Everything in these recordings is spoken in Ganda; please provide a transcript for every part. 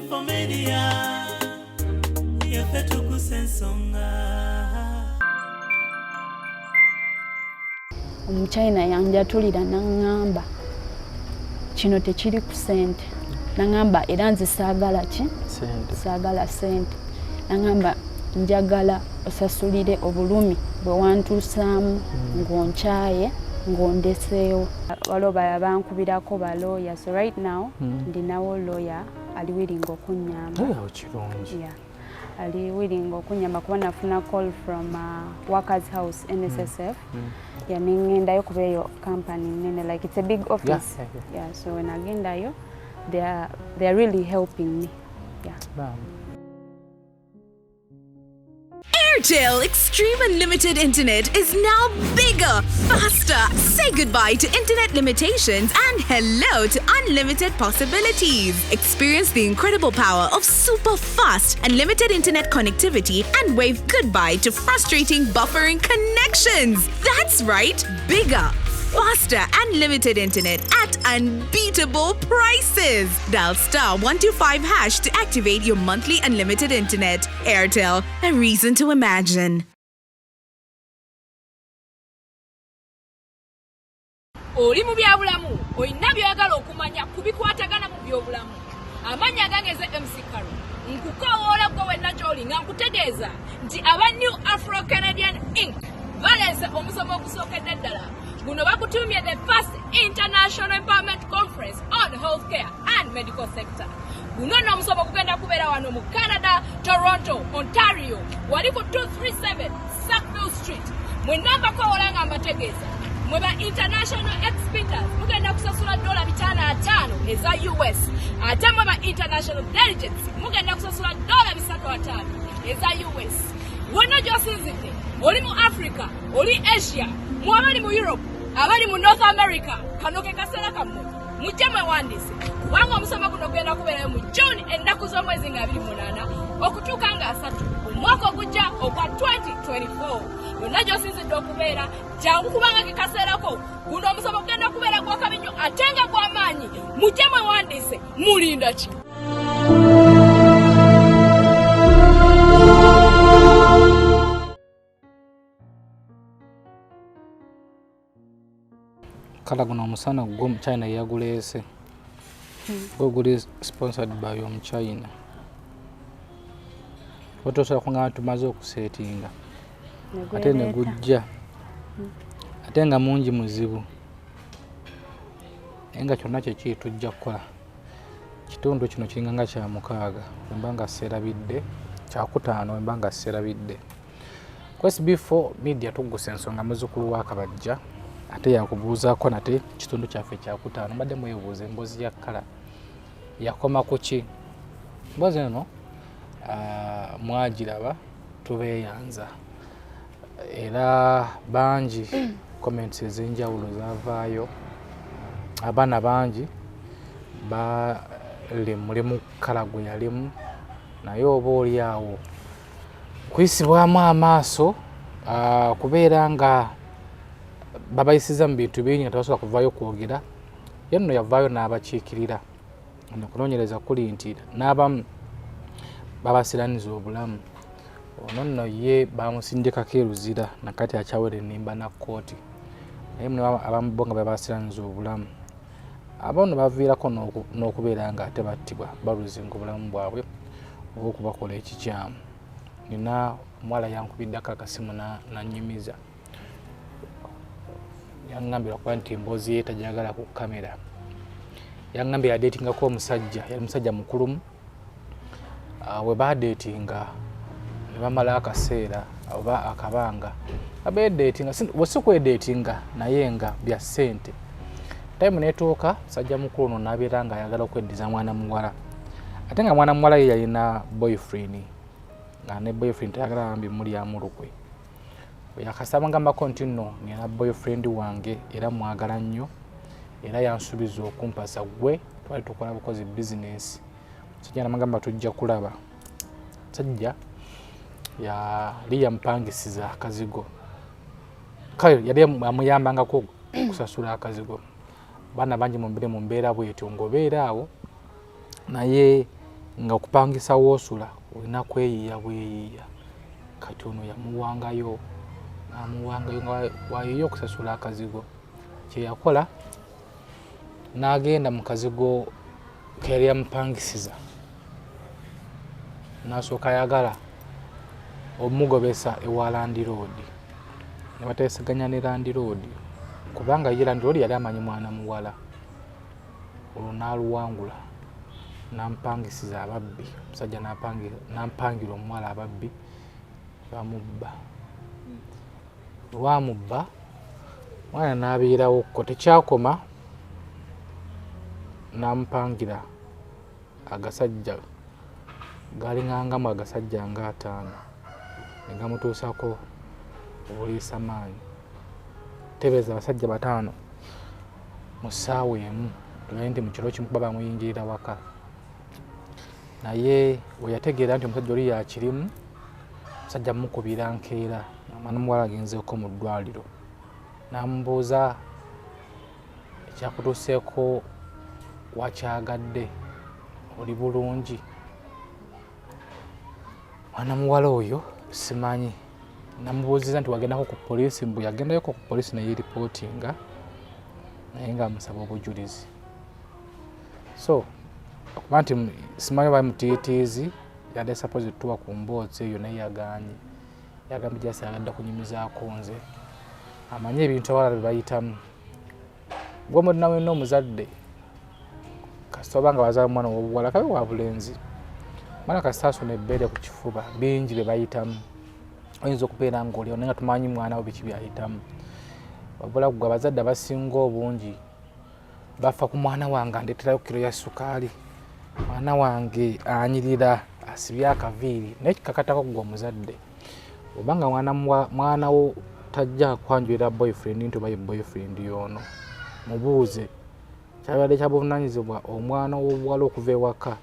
SB4 Media, Tuggussa Enssonga. Omuchaina yanjatulira nangamba kino tekiri ku sente. Nangamba era nze saagala ki? Sente. Saagala sente. Nangamba njagala osasulire obulumi bwe wantusaamu ng'onkyaye ng'ondeseewo. Waliwo yabankubirako ba lawyer. So right now ndinawo lawyer ali willing okunyamba. Kirungi. Yeah. Ali willing okunyamba kuba nafuna call from Workers House NSSF. Yeah, ningendayo kuba eyo company nene, like it's a big office. Yeah, so when agendayo they are really helping me. Yeah. Airtel Extreme Unlimited Internet is now bigger, faster. Say goodbye to internet limitations and hello to unlimited possibilities. Experience the incredible power of super fast unlimited internet connectivity and wave goodbye to frustrating buffering connections. That's right, bigger, faster unlimited internet at unbeatable prices. Dial *125# to activate your monthly unlimited internet. Airtel, a reason to imagine. Oli mu byabulamu olina byagala okumanya kubikwatagana mu byobulamu. Amanya gange ze MC Karo nkukowoola gwe wenna gy'oli nga nkutegeeza nti aba New Afro Canadian Inc. baleese omusomo ogusookedde ddala. Guno bakutumye the first International Empowerment Conference on Healthcare and Medical Sector. Guno n'omusomo gugenda kubeera wano mu Canada, Toronto, Ontario. Wali ku 237 Sackville Street. Mwenamba kowoola nga mbategeeza. Mweba international experts mugenda kusasula $500 eza US. Ate mweba international delegates mugenda kusasula $305 eza US. Wonna gy'osinzidde oli mu Africa, oli Asia, mwabali mu Europe, abali mu North America, kano ke kaseera kammwe mujje mwewandiise kubanga omusomo guno gugenda kubeerayo mu June ennaku z'omwezi nga 28 okutuuka nga 3 omwaka ogujja ogwa 2024. Yonna gy'osinzidde okubeera jangu kubanga ke kaseerako guno omusomo gugenda kubeera gw'akabi nnyo ate nga gw'amaanyi. Mujje mwewandiise mulinda ki? Kala guno omusana gwo Omuchaina yaguleese. Guli sponsored by Omuchaina. Otosobola kungamba tumaze okuseetinga. Ate ne gujja. Ate nga mungi muzibu. Enga kyonna kye tujja kukola. Kitundu kino kiringa nga kya 6 wemba nga serabidde, kya 5 wemba nga serabidde. Ku SB4 Media Tuggussa Enssonga muzzukulu wa Kabajja. Ate yakubuuzaako nate kitundu kyaffe kya 5 mbadde mwebuuza emboozi ya kkala yakoma ku ki? Emboozi eno mwagiraba tubeeyanza era bangi comments ez'enjawulo zaavaayo. Abaana bangi bali mulimu kkala gwe yalimu naye oba oli awo kuyisibwamu amaaso kubeera nga babayisiza mu bintu bingi nga tebasobola kuvaayo kwogera. Ye nno yavaayo n'abakiikirira. Okunoonyereza kuli nti n'abamu babasiraniza obulamu. Ono nno ye bamusindikako eruzira nakati akyawera ennimba na Kooti. Naye muno abamu bo nga babasiraniza obulamu. Abo nno baviirako n'okubeera nga ate battibwa baluzinga obulamu bwabwe oba okubakola ekikyamu. Nina omuwala yankubiddako akasimu nannyumiza. Yangambira kuba nti emboozi ye tajagala ku kamera. Yangambira adeetingako omusajja, yali musajja mukulumu. We badeetinga ne bamala akaseera oba akabanga. Abeedeetinga, si kwedeetinga naye nga bya ssente. Time neetuuka musajja mukulu ono n'abeera nga ayagala okweddiza mwana muwala. Ate nga mwana muwala ye yalina boyfriend. Nga ne boyfriend tayagala bambi mulyamu lukwe. Yakasaba ngambako nti nno nina boyfriend wange era mwagala nnyo era yansuubiza okumpasa gwe twali tukola bukozi business. Sajja namagamba tujja kulaba. Sajja yali yampangisiza akazigo. Kale yali amuyambangako kusasula akazigo. Baana bangi mu mbeera bwetyo ng'obeera awo naye nga okupangisa woosula olina kweyiiya bweyiiya. Kati ono yamuwangayo nga wayiiya okusasula akazigo. Kye yakola n'agenda mu kazigo ke yali yamupangisiza n'asooka ayagala omugobesa ewa Land Road. Ne bateesaganya ne Land Road kubanga ye Land Road yali amanyi mwana muwala. Olwo n'aluwangula n'ampangisiza ababbi. Omusajja n'ampangira omuwala ababbi bamubba. Lwamubba mwana n'abeerawo ko tekyakoma, n'amupangira agasajja galingangamu agasajja nga 5 ne gamutuusako obuliisa maanyi. Tebeeza abasajja 5 mu ssaawa emu. Tumanyi nti mu kiro kimu kuba bamuyingirira waka. Naye we yategeera nti omusajja oli yakirimu, omusajja mukubira nkeera mwana muwala agenzeeko mu ddwaliro. N'amubuuza ekyakutuuseeko wakyagadde, oli bulungi? Mwana muwala oyo simanyi. Namubuuziza nti wagendako ku poliisi? Mbu yagendayoko ku poliisi naye ripootinga naye ng'amusaba obujulizi. So okuba nti simanyi oba mutiitiizi yadde suppose tuwa ku mboozi eyo naye yagaanye. Yagambye gyasi agadda kunyumizaako nze. Amanyi ebintu abalala bye bayitamu. Gwe mulina wenna omuzadde kasita oba nga bazaala omwana w'obuwala kabe wa bulenzi. Mwana kasita asuna ebbeere ku kifuba bingi bye bayitamu. Oyinza okubeera ng'oli naye nga tumanyi mwana we biki byayitamu. Wabula ggwe abazadde abasinga obungi bafa ku mwana wange andeeterayo kiro ya sukaali, mwana wange anyirira asibye akaviiri. Naye kikakatako ggwe omuzadde obanga mwana wo tajja kwanjulira boyfriend nti oba ye boyfriend y'ono, mubuuze kyabadde kya buvunaanyizibwa omwana w'obuwala okuva ewaka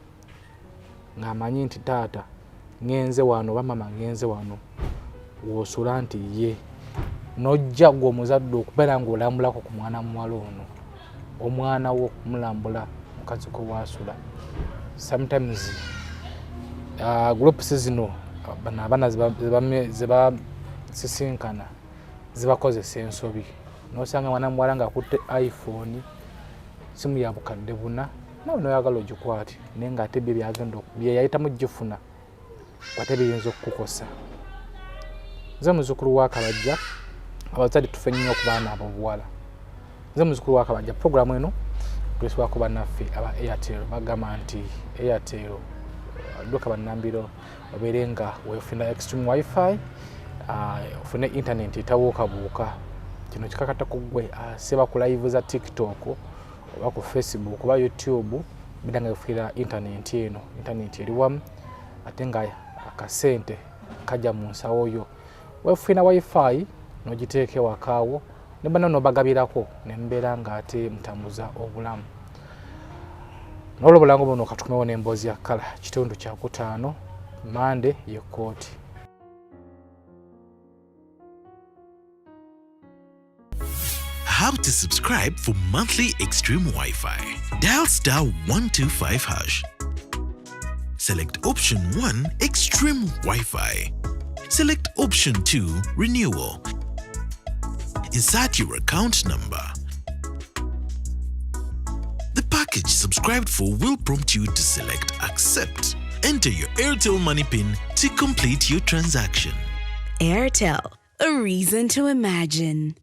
ng'amanyi nti taata ngenze wano oba mama ngenze wano, w'osula nti ye n'ojja ggwe omuzadde okubeera ng'olambulako ku mwana muwala ono, omwana wo okumulambula mukazi ko waasula. Sometimes groups zino abaana zebasisinkana zibakozesa ensobi. N'osanga mwana muwala ng'akutte iPhone, simu ya bukadde 4, nawe n'oyagala ogikwate naye ng'ate bye yayitamu gifuna kwate biyinza okukukosa. Nze muzzukulu wa Kabajja, abazadde tufe nnyo ku baana ab'obuwala. Nze muzzukulu wa Kabajja, programu eno tulisibwako bannaffe aba Airtel. Bagamba nti Airtel dduka bannambiro obeere nga weefunira extreme wifi, ofune internet etabuukabuuka. Kino kikakata ku ggwe asiba ku live za TikTok oba ku Facebook oba YouTube, bida nga weefunira internet eno. Internet eri wamu ate nga akasente kajja mu nsawo yo. Weefunira wifi n'ogiteeka ewakaawo ne banno n'obagabirako ne mbeera ng'ate mutambuza obulamu. N'olwo obulango buno katukomewo n'emboozi ya kkala kitundu kya 5 Mande ye Kooti. How to subscribe for monthly Extreme Wi-Fi. Dial *125#. Select option 1, Extreme Wi-Fi. Select option 2, Renewal. Insert your account number. The package subscribed for will prompt you to select Accept. Enter your Airtel Money PIN to complete your transaction. Airtel, a reason to imagine.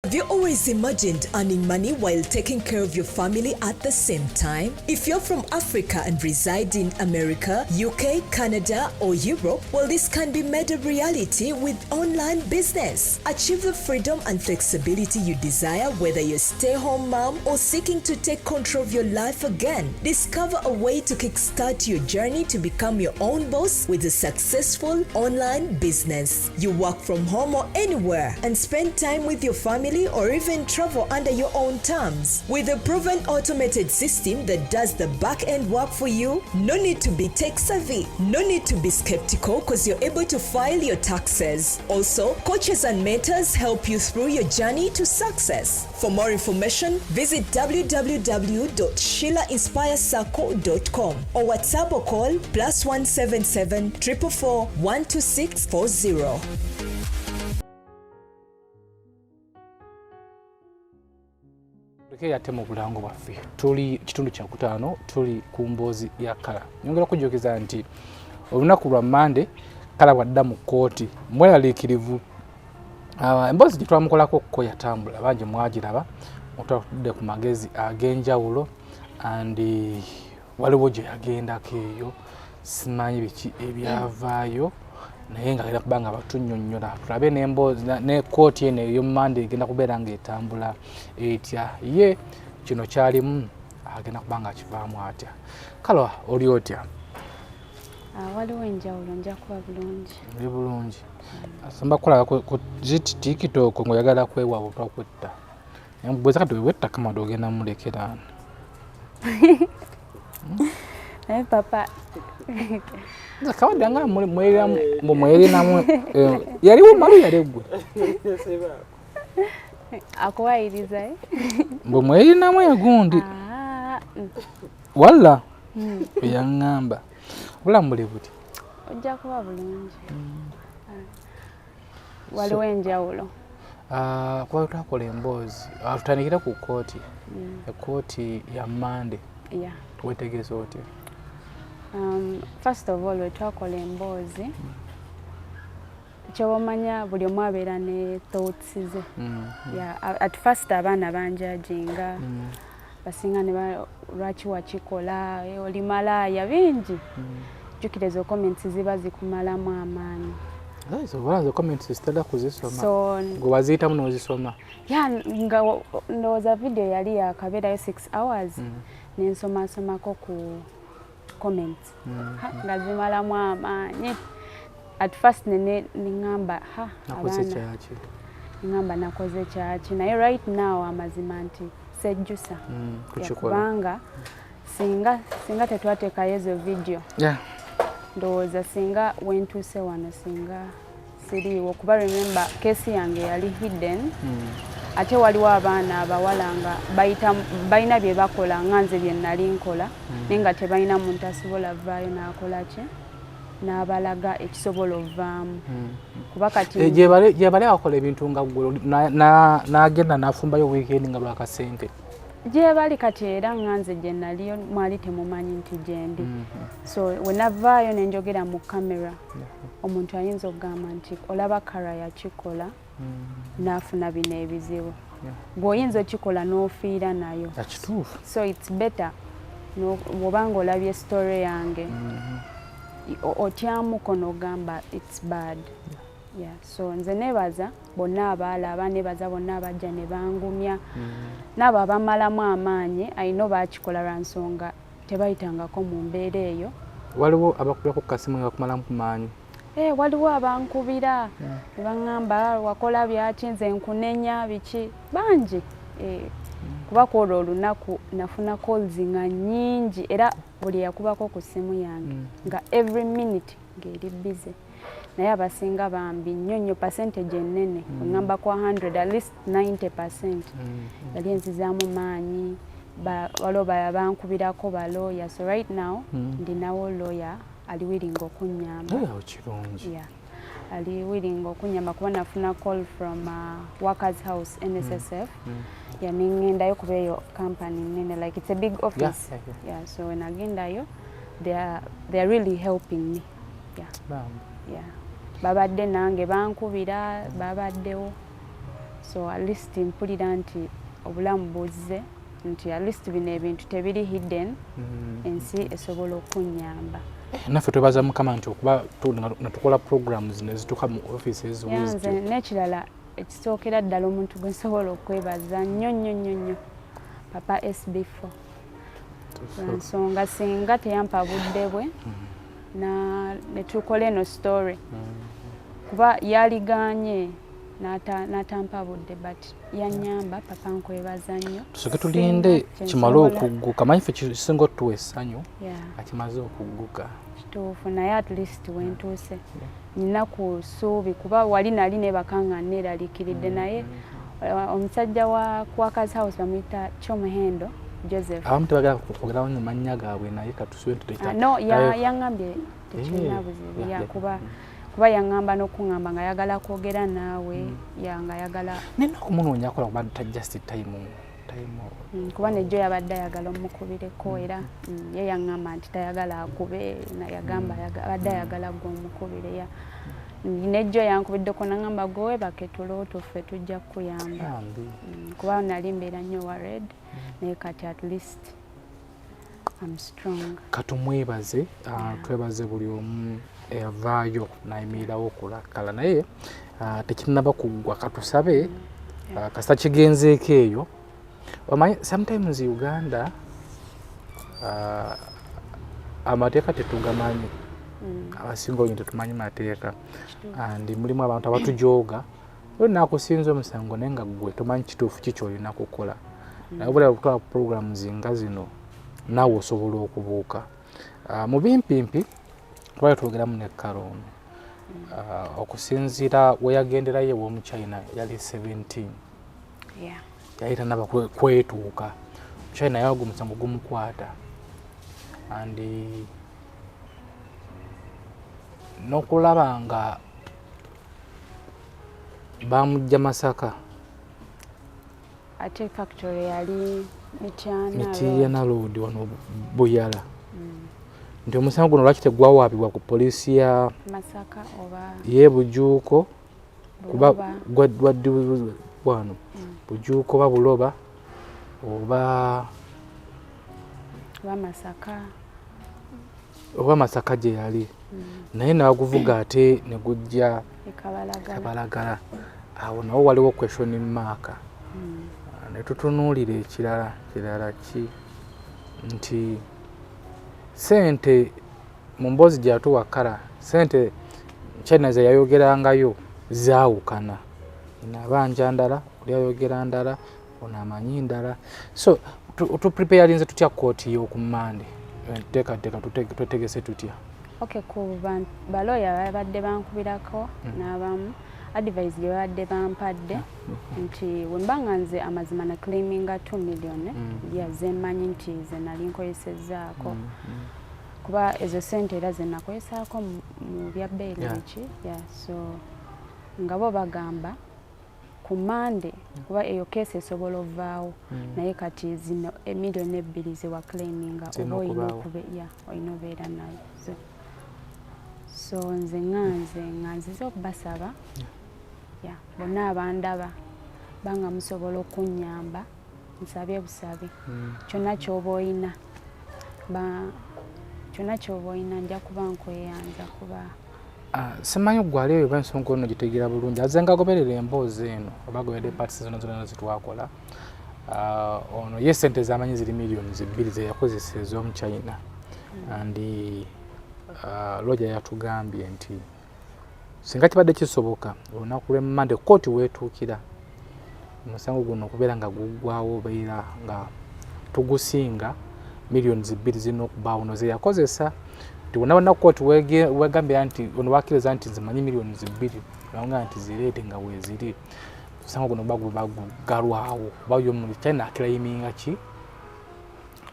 Have you always imagined earning money while taking care of your family at the same time? If you're from Africa and reside in America, UK, Canada, or Europe, well, this can be made a reality with online business. Achieve the freedom and flexibility you desire, whether you're a stay-home mom or seeking to take control of your life again. Discover a way to kickstart your journey to become your own boss with a successful online business. You work from home or anywhere and spend time with your family family or even travel under your own terms. With a proven automated system that does the back-end work for you, no need to be tech-savvy, no need to be skeptical because you're able to file your taxes. Also, coaches and mentors help you through your journey to success. For more information, visit www.sheilainspirecircle.com or WhatsApp or call +177 444 12640. Yate mu bulango bwaffe tuli kitundu kya kutaano tuli ku mboozi ya kala. Nyongera kujjukiriza nti olunaku lwa Monday kala bwadda mu kooti mweraliikirivu. Emboozi gye twamukolako ko yatambula bangi mwagiraba otudde ku magezi ag'enjawulo and waliwo gye yagendako eyo simanyi biki ebyavaayo naye nga agenda kuba nga batunnyonnyola tulabe n'emboozi ne kooti eno ey'omu Monday egenda kubeera ng'etambula etya ye kino kyalimu agenda kuba nga akivaamu atya. Kale oli otya? Waliwo enjawulo nja kuba bulungi. Oli bulungi. Asamba kukolaba ku TikTok ng'oyagala kwewa butwa kwetta. Bweza kati wetta kama ogenda mulekera. Papa. Kawaida nga mwelinamu yaliwo malu yalegwe. Akuwayiriza mbu mwelinamu egundi. Walla yaŋŋamba. Bulamu buli buti? Ojja kuba bulungi. Waliwo enjawulo. Kuba twakola emboozi tutandikira ku kooti. Ekooti ya Monday. Wetegeeza otya? First of all, we twakola emboozi kyobamanya buli omu abeera ne thoughts ze. At first abaana banjajinga basinga ne lwaki wakikola oli malaaya bingi jjukira ezo comments ziba zikumalamu amaanyi. Zo comments zitera kuzisoma gwe waziitamu n'ozisoma. Nga ndowooza video yali yakabeerayo 6 hours nensomasomako ku comments nga zimalamu amaanyi. At first ningamba abaana nakoze kyaki naye right now amazima nti sejjusa kubanga singa tetwateekayo ezo video ndowooza singa wentuuse wano singa siriiwo kuba remember kesi yange yali hidden ate waliwo abaana abawala nga balina bye bakola nga nze bye nali nkola naye nga tebalina muntu asobola vaayo n'akola ki n'abalaga ekisobola ovaamu kuba kati gye bali akola ebintu nga ggwe n'agenda n'afumbayo weekend nga lwakasente gye bali kati era nga nze gye naliyo mwali temumanyi nti gyendi so wenavaayo nenjogera mu kamera omuntu ayinza okugamba nti olaba kara yakikola n'afuna bino ebizibu bw'oyinza okikola n'ofiira nayo so it's better bw'obanga olabye story yange otyamuko n'ogamba it's bad. So nze nebaza bonna abaalaba nebaza bonna abajja ne bangumya n'abo abamalamu amaanyi ayina baakikola lwa nsonga tebayitangako mu mbeera eyo. Waliwo abakubirako ku kasimu nga bakumalamu ku maanyi? Waliwo abankubira ne baŋŋamba wakola byaki nze nkunenya biki bangi kuba kwolwo olunaku nafuna calls nga nnyingi era buli yakubako ku ssimu yange nga every minute ng'eri busy. Naye abasinga bambi nnyo percentage ennene oŋŋamba kwa 100 at least 90% yali enzizaamu maanyi waliwo bankubirako balooya so right now ndinawo lawyer ali willing okunnyamba. Kirungi. Ali willing okunyamba kuba nafuna call from Workers House NSSF yaningendayo kuba eyo company nene like it's a big office. So when agendayo they are really helping me. Babadde nange bankubira babaddewo so at least mpulira nti obulamu buzze nti at least bino ebintu tebiri hidden ensi esobola okunyamba. Naffe twebaza Mukama nti okuba natukola programs nezituuka mu offices nze n'ekirala ekisookera ddala omuntu gwe nsobola okwebaza nnyo papa SB4 nsonga singa teyampa budde bwe netukola eno story kuba yaliganye n'atampa budde but yanyamba papa nkwebaza nnyo. Tusoke tulinde kimale okugguka. Manyi ffe kisinga otuwa essanyu akimaze okugguka. Kituufu naye at least wentuuse nina ku ssuubi kuba wali nali nebakanga neeraliikiridde naye omusajja wa Workers House bamuyita Kyomuhendo Joseph. Abamu tebagala kwogerawo mu mannya gaabwe naye katusobe tutayita. No, yaŋŋambye tekirina buzibu kuba yaŋŋamba n'okuŋŋamba nga yagala kwogera naawe nga yagala nina okumunoonya akola kuba tajust time kuba nejjo yabadde ayagala omukubireko era ye yaŋŋamba nti tayagala akube yagamba abadde ayagala gwe omukubire nejjo yankubiddeko naŋŋamba gwe webake tulooto ffe tujja kukuyamba kuba nali mbeera nnyo worried naye kati at least I'm strong. Katumwebaze twebaze buli omu eyavaayo nayimirirawo okulakala naye tekinnaba kuggwa katusabe kasita kigenzeeko eyo. Omanyi sometimes Uganda amateeka tetugamanyi abasinga olungi tetumanyi mateeka andi mulimu abantu abatujooga olinakusinza omusango naye nga ggwe tomanyi kituufu kiki olina kukola naye obulaba okutwala programs nga zino naawe osobola okubuuka mu bimpimpi twali twogeramu ne Karono okusinziira we yagenderayo ew'Omuchaina yali 17 yali tanaba kwetuuka Omuchaina yawaga omusango gumukwata andi n'okulaba nga bamujja Masaka ate factory yali Mityana Road wano Buyala nti omusango guno lwaki tegwawaabibwa ku poliisi ya Masaka oba ye Bujuuko kuba gwaddi wano Bujuuko oba Buloba oba Masaka gye yali naye naguvuga ate ne gujja Kabalagala awo nawo waliwo question mark ne tutunuulira ekirala ki nti sente mu mboozi gy'atuwa Kala sente China ze yayogerangayo zaawukana nabanja ndala oli ayogera ndala ono amanyi ndala so tupreparinze tutya kooti y'oku Monday teekateeka twetegese tutya. Okay, ku baloya babadde bankubirako n'abamu advice gye babadde bampadde nti wembanga nze amazima na claiminga 2 million yaze mmanyi nti ze nali nkoyesezzaako kuba ezo sente era ze nakoyesaako mu bya bbeeri biki so nga bo bagamba ku Monday kuba eyo keesi esobola ovaawo naye kati zino emiliyoni 2 ze wa claiminga oba olina obeera nazo so nze nganziza okubasaba bonna abandaba banga musobola okunnyamba nsabye busabe kyonna ky'oba oyina nja kuba nkweyanza kuba simanyi ogwali eyo ensonga ono gitegeera bulungi aze ngagoberera emboozi eno oba goberedde parts zonna zitwakola ono ye sente zamanyi ziri miliyoni 2 ze yakozesa ez'Omuchaina andi Lojja yatugambye nti singa kibadde kisoboka olunaku lwe Monday kooti weetuukira omusango guno okubeera nga guggwawo obeera nga tugusinga miliyoni 2 zino okubaawo no ze yakozesa nti wonna kooti wegambira nti ono wakkiriza nti zimanyi miliyoni 2 nga nti zireete nga weeziri omusango guno bagugalwawo oba Omuchaina akirayiminga ki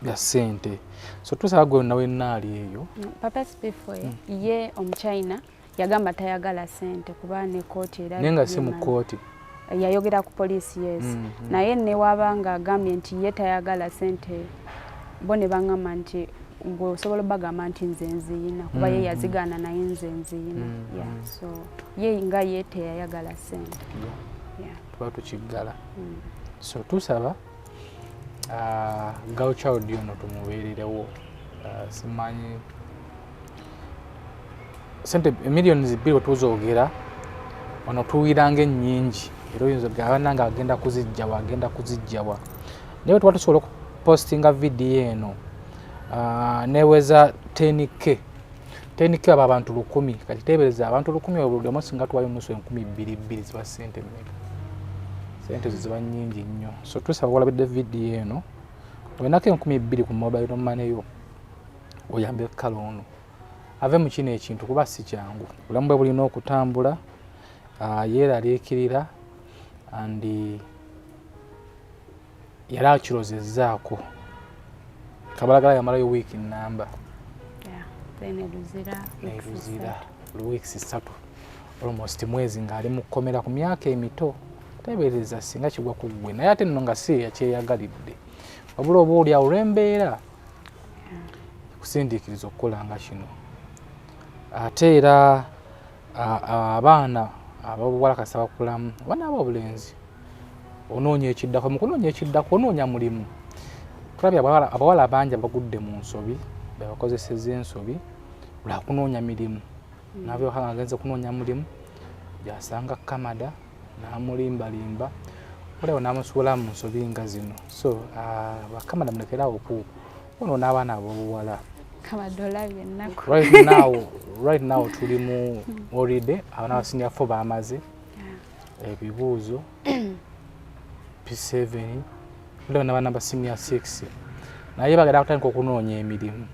ya sente so tusaba gwe nawe naali eyo papa Sb4 ye Omuchaina yagamba tayagala sente kuba ne kooti era nenga si mu kooti yayogera ku poliisi naye ne wabanga agambye nti ye tayagala sente bo ne bangamba nti gwe osobola bagamba nti nze nziyina kuba ye yazigaana naye nze nziyina so ye nga ye teyayagala sente tuba tukiggala so tusaba Gauchild ono tumubeererewo simanyi sente miliyoni 2 wetuzoogera ono tuwiranga ennyingi era oyinza gabana nga agenda kuzijjawa naye tuba tusobola okupostinga vidiyo eno neweza 10K aba abantu 100 kati teebereza abantu 100 obuludde singa tuwayo nusu 2,200 ziba sente mmeka sente ziba nnyingi nnyo so tusaba olabidde vidiyo eno olinako 2,000 ku mobile money yo oyambe kalo ono ave mu kino ekintu kuba si kyangu bulamu bwe bulina okutambula yeeraliikirira andi yali akirozezzaako kabalagala yamalayo wiiki nnamba neruzira weeks 3 almost mwezi ng'ali mu kkomera ku myaka emito tebereza singa kigwa ku ggwe naye ate nno nga si yakyeyagalidde wabula oba oli awo olw'embeera kusindiikiriza okukola nga kino ate era abaana ababuwala kasaba kulamu abaana ab'obulenzi onoonya ekiddako mu kunoonya ekiddako onoonya mulimu tulabye abawala abangi abagudde mu nsobi bebakozesezza ensobi lwakunoonya mirimu nabyokanga agenze kunoonya mulimu gyasanga Canada n'amulimbalimba oleo n'amusuula mu nsobi nga zino so bakamada mulekerawo opuupu ono n'abaana ab'obuwala right now tuli mu holiday abaana abasinga 4 bamaze ebibuuzo P7 oleo n'abaana ba senior 6 naye bagenda kutandika okunoonya emirimu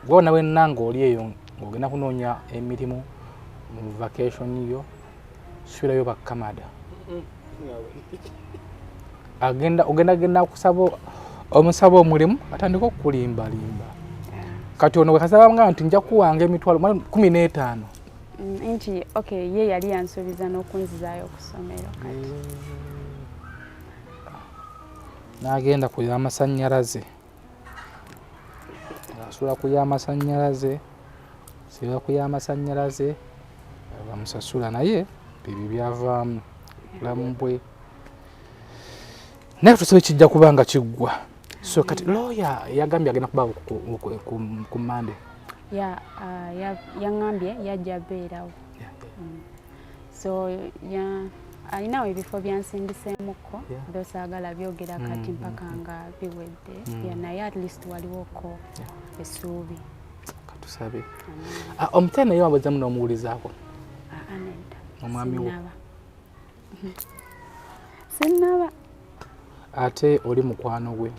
gwona wenanga oli eyo ng'ogenda kunoonya emirimu mu vacation yo suirayo ba Canada ogenda kusaba omusaba omulimu atandika okulimbalimba kati ono wekasaba nga nti nja kuwanga emitwalo 15 nti okay ye yali yansuubiza n'okunzizaayo ku ssomero kati n'agenda ku y'amasannyalaze asula ku y'amasannyalaze siba ku y'amasannyalaze bamusasula naye bibi byavaamu bulamu bwe naye tusaba kijja kubanga kiggwa so kati lawyer yagambye agenda kuba ku Monday yaŋŋambye yajja beerawo so alinawo ebifo byansindiseemukko dosaagala byogera kati mpaka nga biwedde naye at least waliwoko essuubi katusabe Omuchaina naye wabazzamu n'omuwulizaako omwami wo sinnaba ate oli mukwano gwe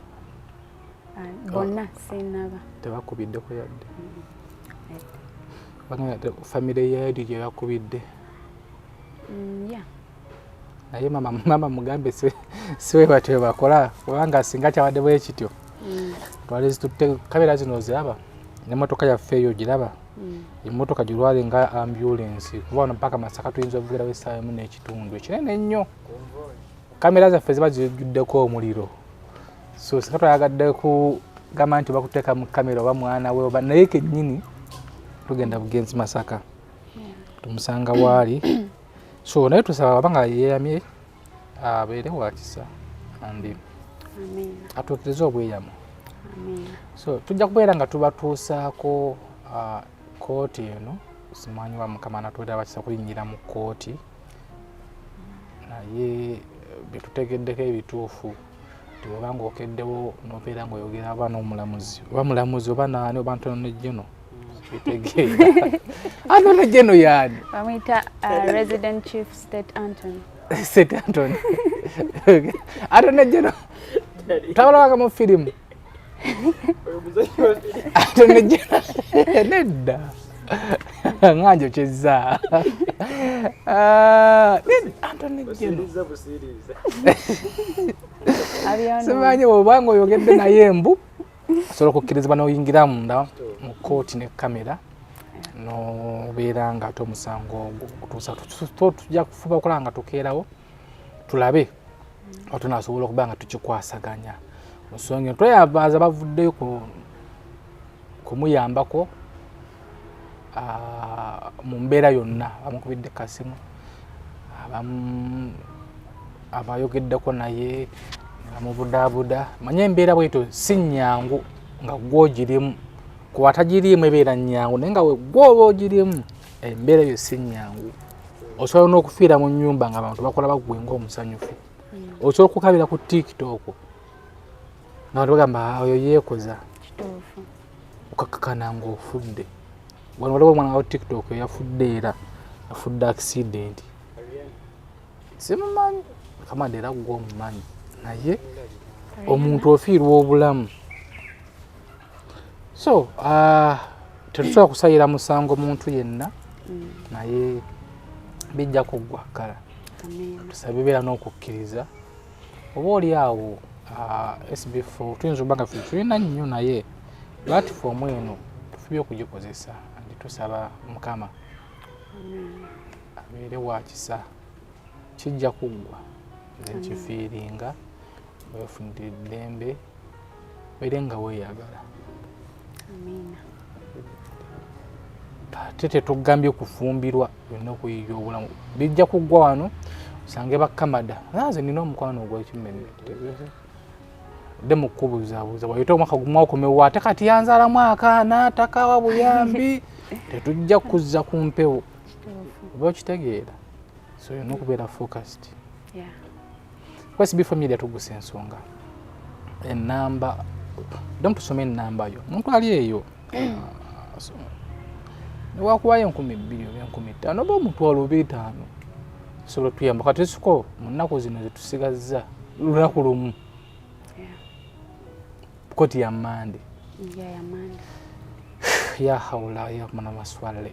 bonna sinnaba tebakubiddeko yadde famire yaeri gye yakubidde naye mama mugambe siwe batwe bakola kubanga singa kyabadde bwe kityo twali zitutte kamera zino ziraba n'emmotoka yaffe eyo giraba emmotoka girwale nga ambulance kuva wano mpaka Masaka tuyinza okuvugirawo essaawa emu n'ekitundu ekinene ennyo kamera zaffe ziba zijjuddeko omuliro so singa twayagadde kugamba nti bakuteeka mu kamera oba mwana we oba naye kennyini tugenda bugenzi Masaka tumusanga waali so naye tusaba abanga yeeyamye abeere wakisa andi atuukirize obweyamo so tujja kubeera nga tubatuusaako kooti eno simanyi wa Mukama natwera bakisa kulinnyira mu kooti naye byetutegeddeko ebituufu tiwobanga okeddewo n'obeera ng'oyogera abaana omulamuzi oba mulamuzi oba naani oba ntono nejjeno bitegeera antono jeno yaani bamuyita resident chief state Anthony antono jeno tabalawaga mu firimu antono jeno nedda ng'anjo kyezza antono jeno simanyi obanga oyogedde naye embu asobola okukkirizibwa n'oyingira munda mu kooti ne kamera n'obeera nga ate omusango gutuusa tujja kufuba okukola nga tukeerawo tulabe oba tunaasobola okuba nga tukikwasaganya mu nsonga tweyabaaza bavuddeyo kumuyambako mu mbeera yonna bamukubidde kasimu abayogeddeko naye amubudaabuda manye embeera bwetyo si nnyangu nga gw'ogirimu kuba tagiriimu ebeera nnyangu naye nga gw'oba ogirimu embeera eyo si nnyangu osobola n'okufiira mu nnyumba nga abantu bakola bagwe ng'omusanyufu osobola okukabira ku TikTok nga bagamba oyo yeekoza okakkana ng'ofudde wano waliwo omwana wa TikTok yafudde era afudde accident simumanyi Kamada era gwo omumanyi naye omuntu ofiirwa obulamu. So tetusobola kusayira musango muntu yenna naye bijja kuggwa kala. Tusabe beera n'okukkiriza oba oli awo SB4 tuyinza obanga tulina nnyo naye platform eno tufubye okugikozesa andi tusaba Mukama abeere wa kisa kijja kuggwa nze nkifiiringa weefunidde eddembe beere nga weeyagala. Ate tetugambye kufumbirwa byonna okuyiiya obulamu bijja kuggwa wano osange bakamada nze nina omukwano ogw'ekimenne dde mukubuuzaabuuza wayita omwaka gumu okomewo ate kati yanzaalamu akaana takawa buyambi tetujja kuzza ku mpewo oba okitegeera so yonna okubeera focused. Kwa SB4 Media Tuggussa Enssonga enamba dom tusome enamba yo omuntu ali eyo newakubayo 2,000 oba 5,000 oba omutwalo 5,000 sobola tuyamba kati siko mu nnaku zino zetusigazza lunaku lumu Kooti ya Mande ya hawula ya mana maswale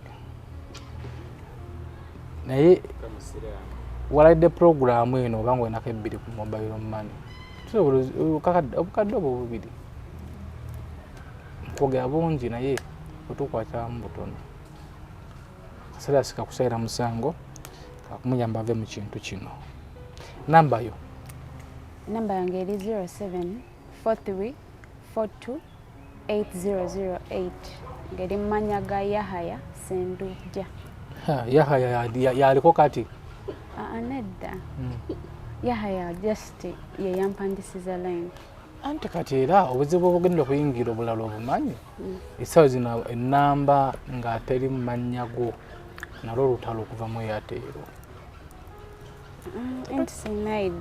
naye walaidde programu eno obanga olina ebbiri ku mobile money tusobola obukadde obwo bubiri nkwogera bungi naye otukwatamu butono kaseera sika kusayira musango kakumuyamba ave mu kintu kino. Namba yo namba yange eri 0743428008 ngeri mmanya ga Yahaya Sendujja. Yahaya yaliko kati nedda Yahaya just ye yampandisiza line anti kati era obuzibu obugenda okuyingira obulala obumanyi essaawa zino ennamba nga teri mmanyago nalwo olutalo okuva mu Airtel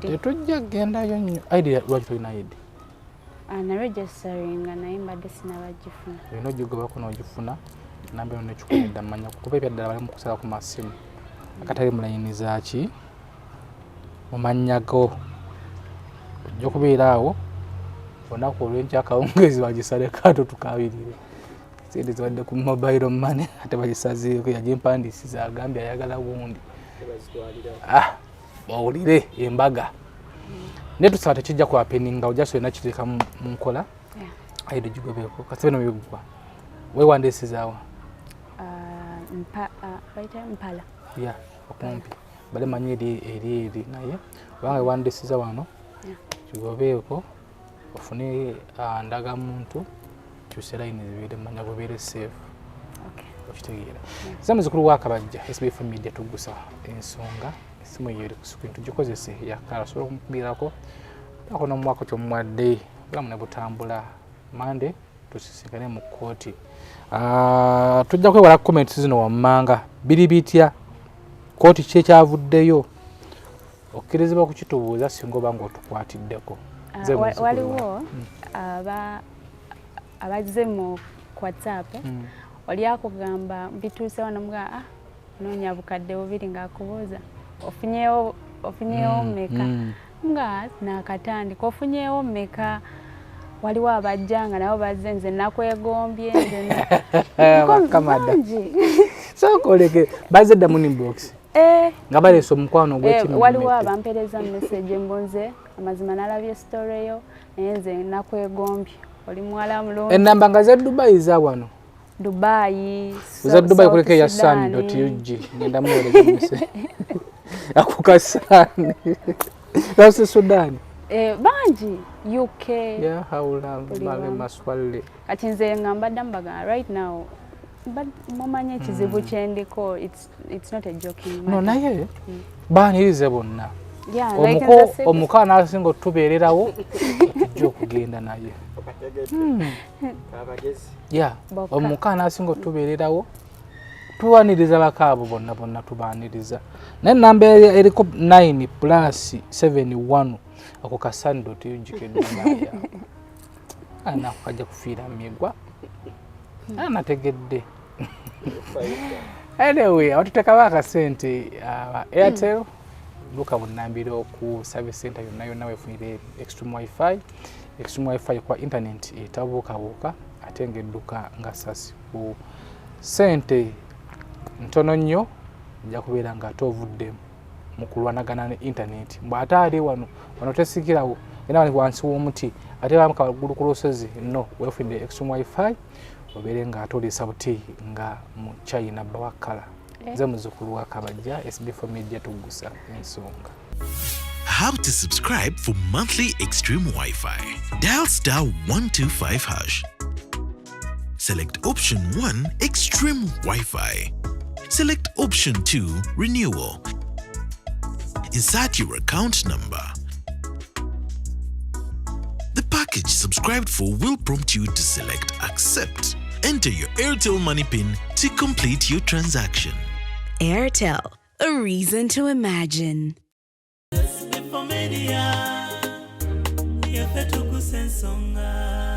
tetujja kugendayo nnyo ID lwaki tolina ID naregisteringa naye mbadde sinabagifuna olina ogigobako n'ogifuna namba eno nekikumidda mmanya kuba ebyaddala bali mu kusala ku masimu akatali mulayiniza ki mumanyago ojja okubeera awo olunaku olw'enkya akawungezi bagisaleko ate tukabirire sente zibadde ku mobile money ate bagisazeeko yagimpandiisiza agambye ayagala wundi bawulire embaga naye tusaba tekijja kwapeninga ojaso olina kiteeka mu nkola ayide gigobeeko kasi bino bigwa weewandiisizaawa Mpala okumpi bale manyi eri naye obanga wewandiisiza wano kigobeeko ofune ndagamuntu kyusa layini zibeere manya bubeere safe okitegeera. Ze muzukulu wa Kabajja SB4 Media Tuggussa Enssonga esimu eyo eri ku screen tugikozese yakala osobola okumubirako ako n'omwaka kyomwadde bulamu ne butambula Mande tusisinkane mu Kooti. Tujja kwewala comments zino wammanga biri bitya Kooti ki ekyavuddeyo okkirizibwa okukitubuuza singa oba ng'otukwatiddeko. Waliwo abazze mu WhatsApp oli akugamba bituuse wano mga noonya bukadde bubiri ng'akubuuza ofunyeewo mmeka nga nakatandika ofunyeewo mmeka. Waliwo abajja nga nabo bazze nze nakwegombye bakamada sokoleke bazze dda mu inbox nga baleese omukwano ogw'ekimu. Waliwo abampereza message mbonze amazima nalabye story yo naye nze nakwegombye oli muwala mulungi. Ennamba nga za Dubai za wano Dubai za Dubai kuleka ya sun.ug ngenda muweleza message akukasani lase Sudan banji UK ya haula male maswali kati nze ngamba dambaga right now but momanya ekizibu kyendiko it's not a joking matter. No naye banirize bonna omukaana asinga otubeererawo tujja okugenda naye omukaana asinga otubeererawo tuwaniriza bakaabo bonna tubaniriza naye namba eriko 9 plus 71 ako kasani.ug ana kajja kufiira migwa anategedde anyway atutekaba akasente Airtel luka bunambiro ku service center yonna wefunire extreme wifi. Extreme wifi kwa internet etabuukabuuka ate ng'edduka nga sasi ku sente ntono nnyo ojja kubeera nga ate ovudde mu kulwanagana ne internet. Bw'ate ali wano tesikirawo era wali wansi w'omuti ate wamuka waggulu ku lusozi no wefunire extreme wifi obeere nga ate oliisa buti nga mu China Bawakala. Nze muzzukulu wa Kabajja, SB4 Media Tuggussa Enssonga. How to subscribe for monthly Extreme Wi-Fi. Dial *125#. Select option 1, Extreme Wi-Fi. Select option 2, Renewal. Insert your account number. The package subscribed for will prompt you to select Accept. Enter your Airtel money PIN to complete your transaction. Airtel, a reason to imagine. SB4 Media, Tuggussa Enssonga.